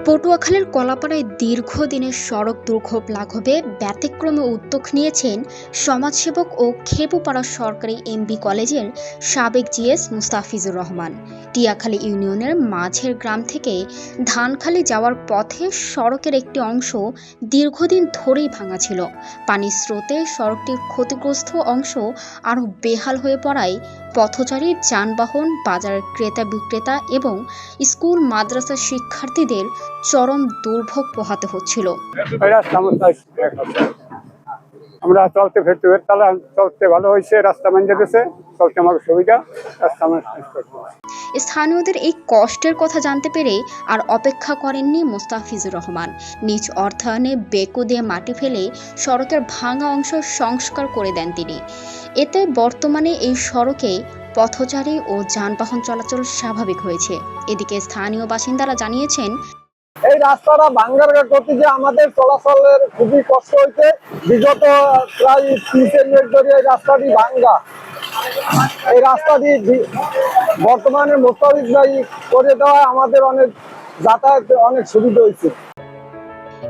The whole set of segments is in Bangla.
পটুয়াখালীর কলাপাড়ায় দীর্ঘদিনের সড়ক দুর্ভোগ লাঘবে ব্যতিক্রমী উদ্যোগ নিয়েছেন সমাজসেবক ও খেপুপাড়া সরকারি এমবি কলেজের সাবেক জিএস মুস্তাফিজুর রহমান। টিয়াখালী ইউনিয়নের মাঝের গ্রাম থেকে ধানখালী যাওয়ার পথে সড়কের একটি অংশ দীর্ঘদিন ধরেই ভাঙা ছিল। পানির স্রোতে সড়কটির ক্ষতিগ্রস্ত অংশ আরও বেহাল হয়ে পড়ায় পথচারী, যানবাহন, বাজারের ক্রেতা বিক্রেতা এবং স্কুল মাদ্রাসার শিক্ষার্থীদের চরম দুর্ভোগ পোহাতে হচ্ছিল। আমরা চলতে ফিরতে তাহলে চলতে ভালো হয়েছে, রাস্তা মান যেতেছে, চলতে আমার সুবিধা। স্থানীয়দের এই কষ্টের কথা জানতে পেরে আর অপেক্ষা করেননি মুস্তাফিজুর রহমান। নিজ অর্থায়নে বেকু দিয়ে মাটি ফেলে সড়কের ভাঙা অংশ সংস্কার করে দেন তিনি। এতে বর্তমানে এই সড়কে পথচারী ও যানবাহন চলাচল স্বাভাবিক হয়েছে। এদিকে স্থানীয় বাসিন্দারা জানিয়েছেন, এই রাস্তাটা ভাঙ্গার করতে যে আমাদের চলাচলের খুবই কষ্ট হয়েছে। বিগত প্রায় 30 মিনিট ধরে এই রাস্তাটি ভাঙ্গা। এই রাস্তাটি বর্তমানে মোতাবেক করে দেওয়া আমাদের অনেক যাতায়াতে অনেক সুবিধা হয়েছে।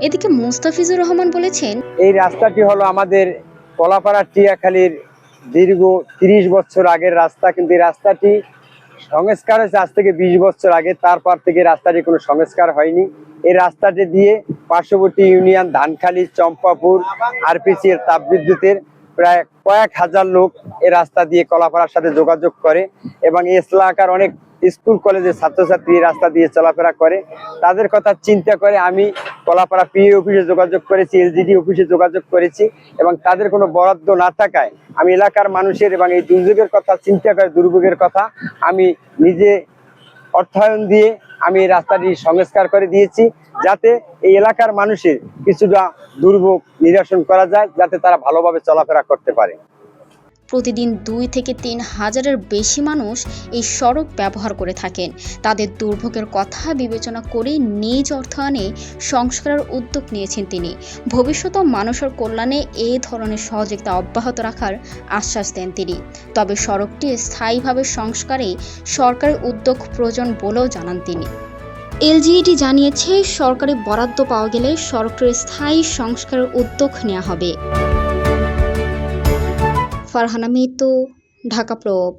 এদিকে মুস্তাফিজুর রহমান বলেছেন, এই রাস্তাটি হলো আমাদের কলাপাড়া টিয়াখালীর দীর্ঘ 30 বছর আগের রাস্তা, কিন্তু এই রাস্তাটি সংস্কার হয়েছে আজ থেকে 20 বছর আগে। তারপর থেকে রাস্তাটি কোনো সংস্কার হয়নি। এই রাস্তাটি দিয়ে পার্শ্ববর্তী ইউনিয়ন ধানখালী, চম্পাপুর, আরপিসি এর তাপবিদ্যুতের প্রায় কয়েক হাজার লোক এই রাস্তা দিয়ে কলাপাড়ার সাথে যোগাযোগ করে এবং এই এলাকার অনেক স্কুল কলেজের ছাত্রছাত্রী এই রাস্তা দিয়ে চলাফেরা করে। তাদের কথা চিন্তা করে আমি কলাপাড়া পিএ অফিসে যোগাযোগ করেছি, এলজিডি অফিসে যোগাযোগ করেছি এবং তাদের কোনো বরাদ্দ না থাকায় আমি এলাকার মানুষের এবং এই দুর্যোগের কথা চিন্তা করে, দুর্ভোগের কথা আমি নিজে অর্থায়ন দিয়ে আমি এই রাস্তাটি সংস্কার করে দিয়েছি, যাতে এই এলাকার মানুষের কিছুটা দুর্ভোগ নিরসন করা যায়, যাতে তারা ভালোভাবে চলাফেরা করতে পারে। প্রতিদিন 2 থেকে 3 হাজারের বেশি মানুষ এই সড়ক ব্যবহার করে থাকেন। তাদের দুর্ভোগের কথা বিবেচনা করে নিজ অর্থায়নে সংস্কারের উদ্যোগ নিয়েছেন তিনি। ভবিষ্যতে মানুষের কল্যাণে এই ধরনের সহযোগিতা অব্যাহত রাখার আশ্বাস দেন তিনি। তবে সড়কটি স্থায়ীভাবে সংস্কারে সরকারি উদ্যোগ প্রয়োজন বলেও জানান তিনি। এলজিইডি জানিয়েছে, সরকারি বরাদ্দ পাওয়া গেলে সড়কটির স্থায়ী সংস্কারের উদ্যোগ নেওয়া হবে। ফারহানা মিতু, ঢাকা প্রব।